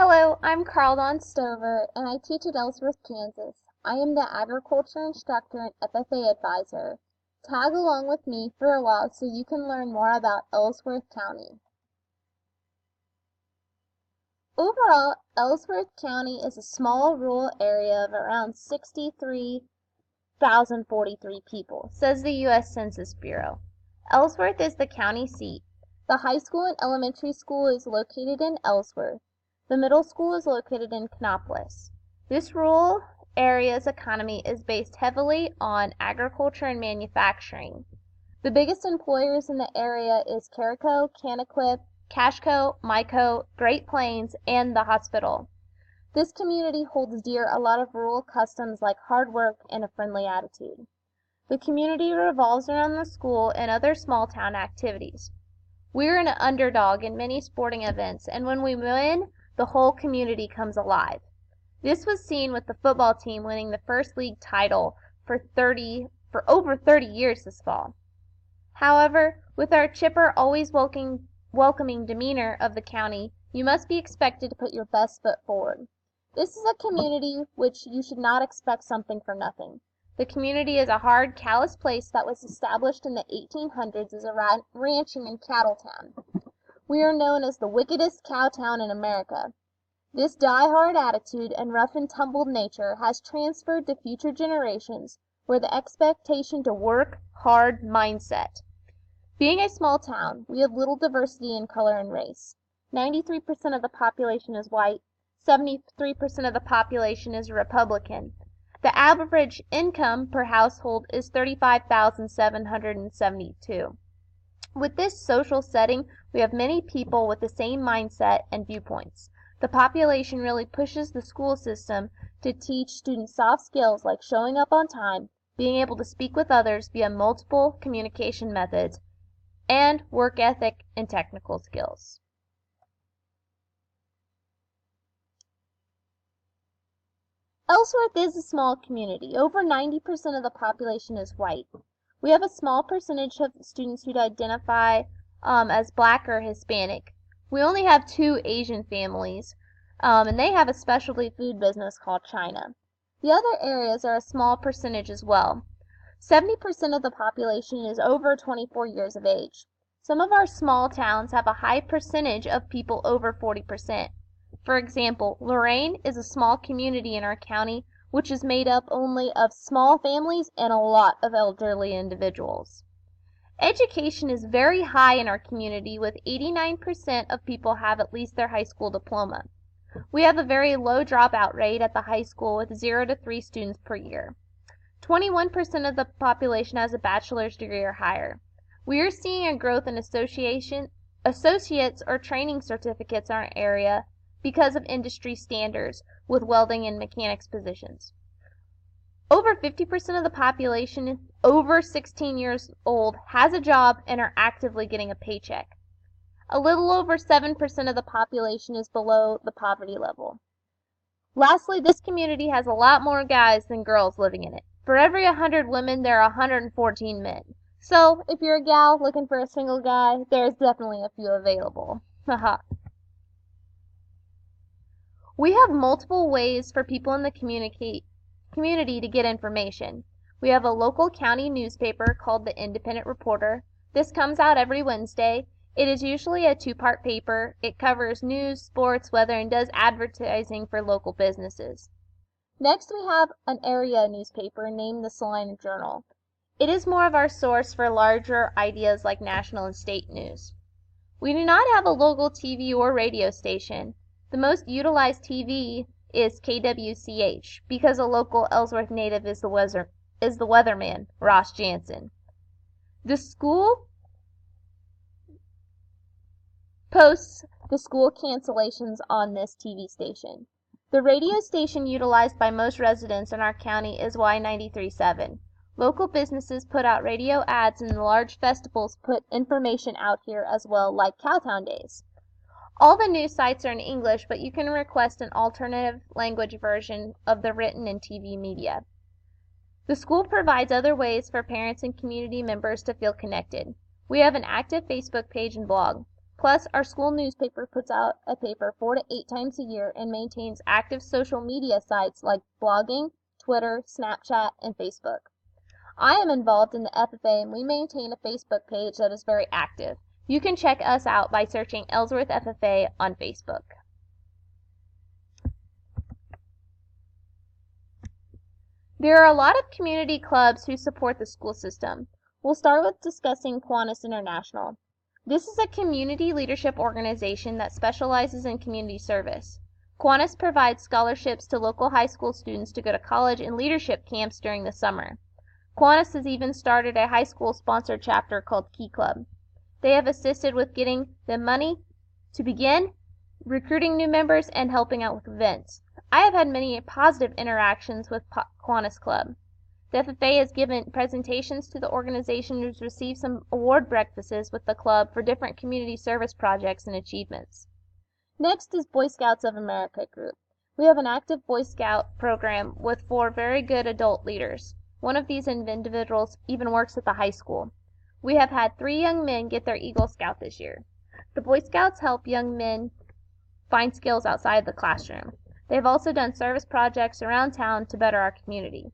Hello, I'm Carl Don Stover, and I teach at Ellsworth, Kansas. I am the agriculture instructor and FFA advisor. Tag along with me for a while so you can learn more about Ellsworth County. Overall, Ellsworth County is a small rural area of around 63,043 people, says the U.S. Census Bureau. Ellsworth is the county seat. The high school and elementary school is located in Ellsworth. The middle school is located in Kannapolis. This rural area's economy is based heavily on agriculture and manufacturing. The biggest employers in the area is Caraco, Canaquip, Cashco, Myco, Great Plains, and the hospital. This community holds dear a lot of rural customs like hard work and a friendly attitude. The community revolves around the school and other small town activities. We're an underdog in many sporting events, and when we win, the whole community comes alive. This was seen with the football team winning the first league title for over 30 years this fall. However, with our chipper, always welcoming demeanor of the county, you must be expected to put your best foot forward. This is a community which you should not expect something for nothing. The community is a hard, callous place that was established in the 1800s as a ranching and cattle town. We are known as the wickedest cow town in America. This die-hard attitude and rough-and-tumble nature has transferred to future generations where the expectation to work hard mindset. Being a small town, we have little diversity in color and race. 93% of the population is white, 73% of the population is Republican. The average income per household is $35,772. With this social setting, we have many people with the same mindset and viewpoints. The population really pushes the school system to teach students soft skills like showing up on time, being able to speak with others via multiple communication methods, and work ethic and technical skills. Ellsworth is a small community. Over 90% of the population is white. We have a small percentage of students who identify as Black or Hispanic. We only have 2 Asian families, and they have a specialty food business called China. The other areas are a small percentage as well. 70% of the population is over 24 years of age. Some of our small towns have a high percentage of people over 40%. For example, Lorain is a small community in our county which is made up only of small families and a lot of elderly individuals. Education is very high in our community, with 89% of people have at least their high school diploma. We have a very low dropout rate at the high school with 0 to 3 students per year. 21% of the population has a bachelor's degree or higher. We are seeing a growth in associates or training certificates in our area because of industry standards with welding and mechanics positions. Over 50% of the population over 16 years old has a job and are actively getting a paycheck. A little over 7% of the population is below the poverty level. Lastly, this community has a lot more guys than girls living in it. For every 100 women, there are 114 men. So, if you're a gal looking for a single guy, there's definitely a few available. Haha. We have multiple ways for people in the community to get information. We have a local county newspaper called the Independent Reporter. This comes out every Wednesday. It is usually a 2-part paper. It covers news, sports, weather, and does advertising for local businesses. Next, we have an area newspaper named the Salina Journal. It is more of our source for larger ideas like national and state news. We do not have a local TV or radio station. The most utilized TV is KWCH because a local Ellsworth native is the weatherman, Ross Jansen. The school posts the school cancellations on this TV station. The radio station utilized by most residents in our county is Y93.7. Local businesses put out radio ads and large festivals put information out here as well, like Cowtown Days. All the news sites are in English, but you can request an alternative language version of the written and TV media. The school provides other ways for parents and community members to feel connected. We have an active Facebook page and blog. Plus, our school newspaper puts out a paper 4 to 8 times a year and maintains active social media sites like blogging, Twitter, Snapchat, and Facebook. I am involved in the FFA and we maintain a Facebook page that is very active. You can check us out by searching Ellsworth FFA on Facebook. There are a lot of community clubs who support the school system. We'll start with discussing Kiwanis International. This is a community leadership organization that specializes in community service. Kiwanis provides scholarships to local high school students to go to college and leadership camps during the summer. Kiwanis has even started a high school sponsored chapter called Key Club. They have assisted with getting them money to begin, recruiting new members, and helping out with events. I have had many positive interactions with Kiwanis Club. The FFA has given presentations to the organization and has received some award breakfasts with the club for different community service projects and achievements. Next is Boy Scouts of America Group. We have an active Boy Scout program with 4 very good adult leaders. One of these individuals even works at the high school. We have had 3 young men get their Eagle Scout this year. The Boy Scouts help young men find skills outside the classroom. They have also done service projects around town to better our community.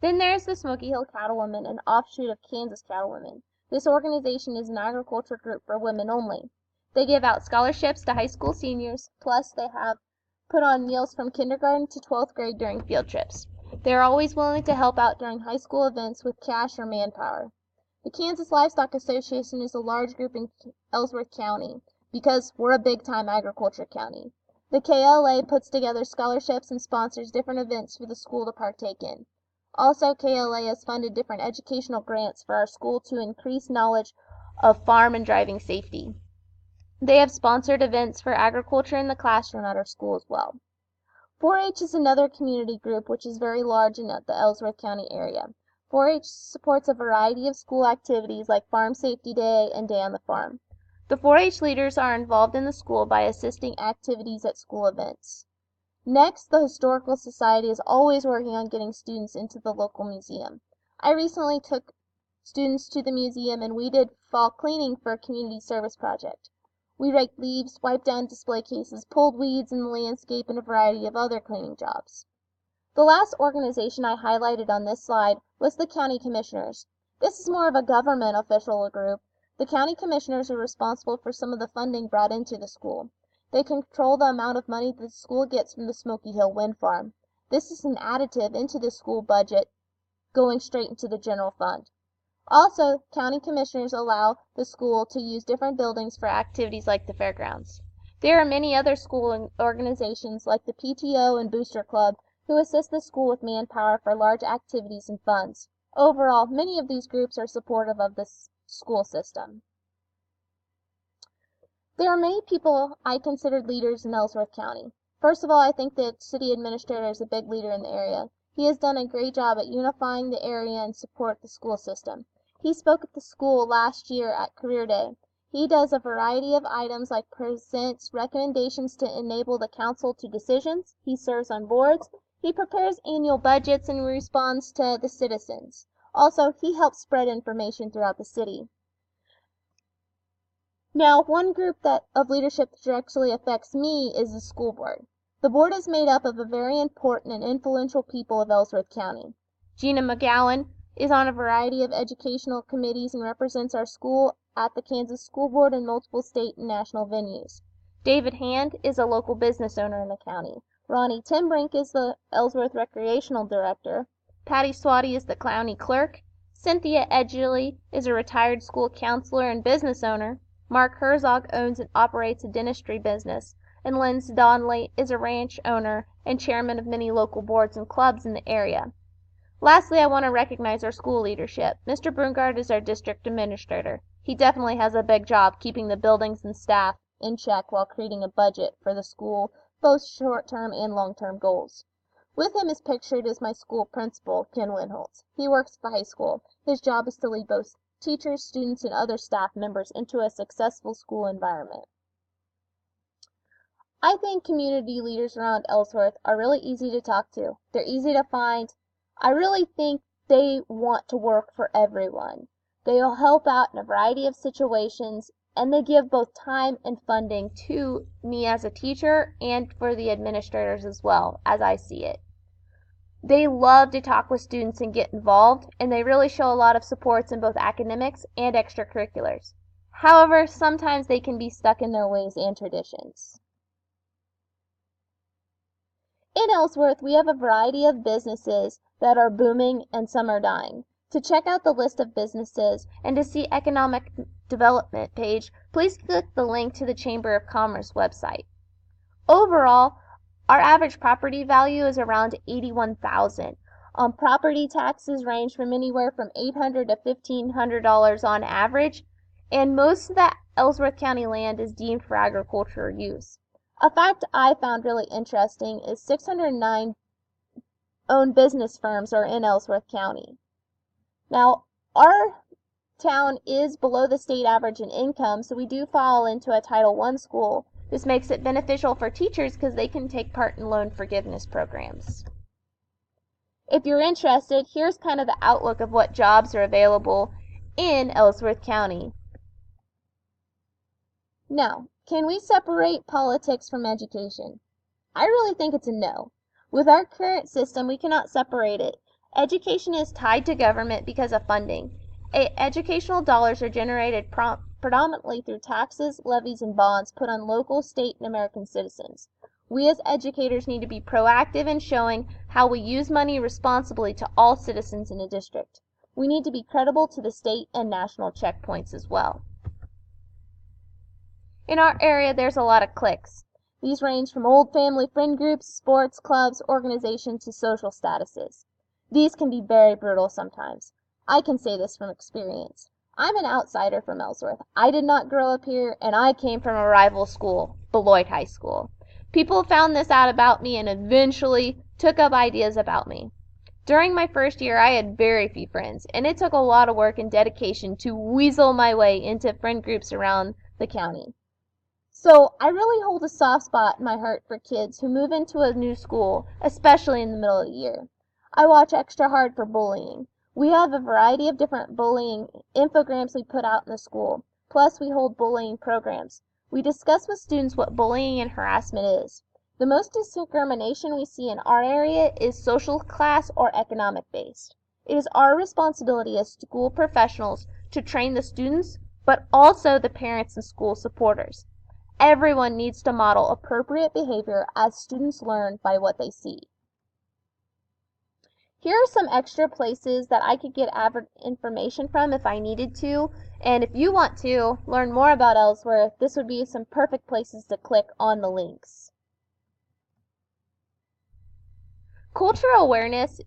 Then there's the Smoky Hill Cattlewomen, an offshoot of Kansas Cattlewomen. This organization is an agriculture group for women only. They give out scholarships to high school seniors, plus they have put on meals from kindergarten to 12th grade during field trips. They are always willing to help out during high school events with cash or manpower. The Kansas Livestock Association is a large group in Ellsworth County because we're a big-time agriculture county. The KLA puts together scholarships and sponsors different events for the school to partake in. Also, KLA has funded different educational grants for our school to increase knowledge of farm and driving safety. They have sponsored events for agriculture in the classroom at our school as well. 4-H is another community group which is very large in the Ellsworth County area. 4-H supports a variety of school activities like Farm Safety Day and Day on the Farm. The 4-H leaders are involved in the school by assisting activities at school events. Next, the Historical Society is always working on getting students into the local museum. I recently took students to the museum and we did fall cleaning for a community service project. We raked leaves, wiped down display cases, pulled weeds in the landscape, and a variety of other cleaning jobs. The last organization I highlighted on this slide was the County Commissioners. This is more of a government official group. The County Commissioners are responsible for some of the funding brought into the school. They control the amount of money that the school gets from the Smoky Hill Wind Farm. This is an additive into the school budget, going straight into the general fund. Also, County Commissioners allow the school to use different buildings for activities like the fairgrounds. There are many other school organizations like the PTO and Booster Club who assist the school with manpower for large activities and funds. Overall, many of these groups are supportive of this school system. There are many people I considered leaders in Ellsworth County. First of all, I think the city administrator is a big leader in the area. He has done a great job at unifying the area and support the school system. He spoke at the school last year at Career Day. He does a variety of items like presents recommendations to enable the council to decisions. He serves on boards. He prepares annual budgets and responds to the citizens. Also, he helps spread information throughout the city. Now, one group of leadership that directly affects me is the school board. The board is made up of a very important and influential people of Ellsworth County. Gina McGowan is on a variety of educational committees and represents our school at the Kansas School Board in multiple state and national venues. David Hand is a local business owner in the county. Ronnie Timbrink is the Ellsworth Recreational Director. Patty Swati is the county clerk. Cynthia Edgley is a retired school counselor and business owner. Mark Herzog owns and operates a dentistry business. And Linz Donley is a ranch owner and chairman of many local boards and clubs in the area. Lastly, I want to recognize our school leadership. Mr. Brungard is our district administrator. He definitely has a big job keeping the buildings and staff in check while creating a budget for the school, both short-term and long-term goals. With him is pictured as my school principal, Ken Winholtz. He works at the high school. His job is to lead both teachers, students, and other staff members into a successful school environment. I think community leaders around Ellsworth are really easy to talk to. They're easy to find. I really think they want to work for everyone. They'll help out in a variety of situations and they give both time and funding to me as a teacher and for the administrators as well, as I see it. They love to talk with students and get involved, and they really show a lot of supports in both academics and extracurriculars. However, sometimes they can be stuck in their ways and traditions. In Ellsworth, we have a variety of businesses that are booming and some are dying. To check out the list of businesses and to see economic development page, please click the link to the Chamber of Commerce website. Overall, our average property value is around $81,000. Property taxes range from anywhere from $800 to $1,500 on average, and most of the Ellsworth County land is deemed for agricultural use. A fact I found really interesting is 609 owned business firms are in Ellsworth County. Now, our town is below the state average in income, so we do fall into a Title I school. This makes it beneficial for teachers because they can take part in loan forgiveness programs. If you're interested, here's kind of the outlook of what jobs are available in Ellsworth County. Now, can we separate politics from education? I really think it's a no. With our current system, we cannot separate it. Education is tied to government because of funding. Educational dollars are generated predominantly through taxes, levies, and bonds put on local, state, and American citizens. We as educators need to be proactive in showing how we use money responsibly to all citizens in a district. We need to be credible to the state and national checkpoints as well. In our area, there's a lot of cliques. These range from old family friend groups, sports, clubs, organizations, to social statuses. These can be very brutal sometimes. I can say this from experience. I'm an outsider from Ellsworth. I did not grow up here, and I came from a rival school, Beloit High School. People found this out about me and eventually took up ideas about me. During my first year, I had very few friends, and it took a lot of work and dedication to weasel my way into friend groups around the county. So I really hold a soft spot in my heart for kids who move into a new school, especially in the middle of the year. I watch extra hard for bullying. We have a variety of different bullying infograms we put out in the school. Plus, we hold bullying programs. We discuss with students what bullying and harassment is. The most discrimination we see in our area is social class or economic based. It is our responsibility as school professionals to train the students, but also the parents and school supporters. Everyone needs to model appropriate behavior as students learn by what they see. Here are some extra places that I could get information from if I needed to, and if you want to learn more about Ellsworth, this would be some perfect places to click on the links. Cultural awareness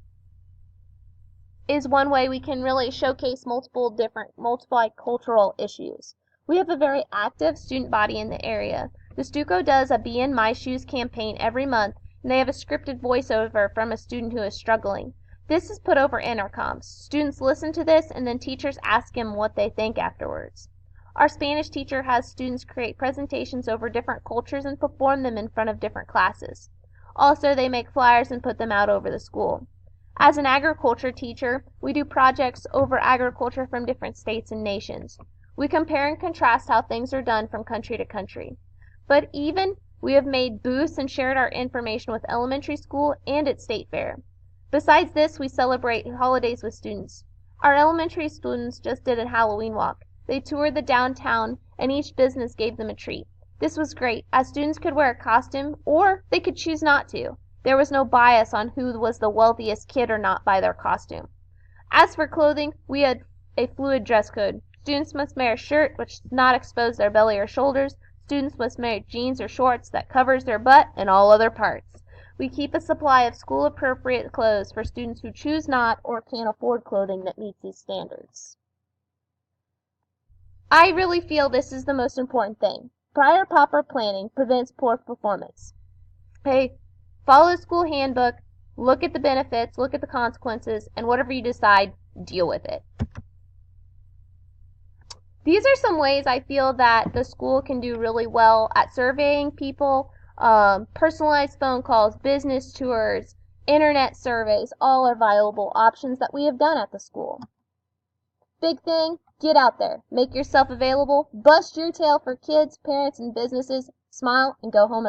is one way we can really showcase multicultural issues. We have a very active student body in the area. The Stuco does a Be in My Shoes campaign every month, and they have a scripted voiceover from a student who is struggling. This is put over intercoms. Students listen to this, and then teachers ask him what they think afterwards. Our Spanish teacher has students create presentations over different cultures and perform them in front of different classes. Also, they make flyers and put them out over the school. As an agriculture teacher, we do projects over agriculture from different states and nations. We compare and contrast how things are done from country to country. But even we have made booths and shared our information with elementary school and at State Fair. Besides this, we celebrate holidays with students. Our elementary students just did a Halloween walk. They toured the downtown, and each business gave them a treat. This was great, as students could wear a costume, or they could choose not to. There was no bias on who was the wealthiest kid or not by their costume. As for clothing, we had a fluid dress code. Students must wear a shirt which does not expose their belly or shoulders. Students must wear jeans or shorts that covers their butt and all other parts. We keep a supply of school-appropriate clothes for students who choose not or can't afford clothing that meets these standards. I really feel this is the most important thing. Prior proper planning prevents poor performance. Hey, follow the school handbook, look at the benefits, look at the consequences, and whatever you decide, deal with it. These are some ways I feel that the school can do really well at surveying people. Personalized phone calls, business tours, internet surveys, all are viable options that we have done at the school. Big thing, Get out there, make yourself available, bust your tail for kids, parents, and businesses, smile, and go home.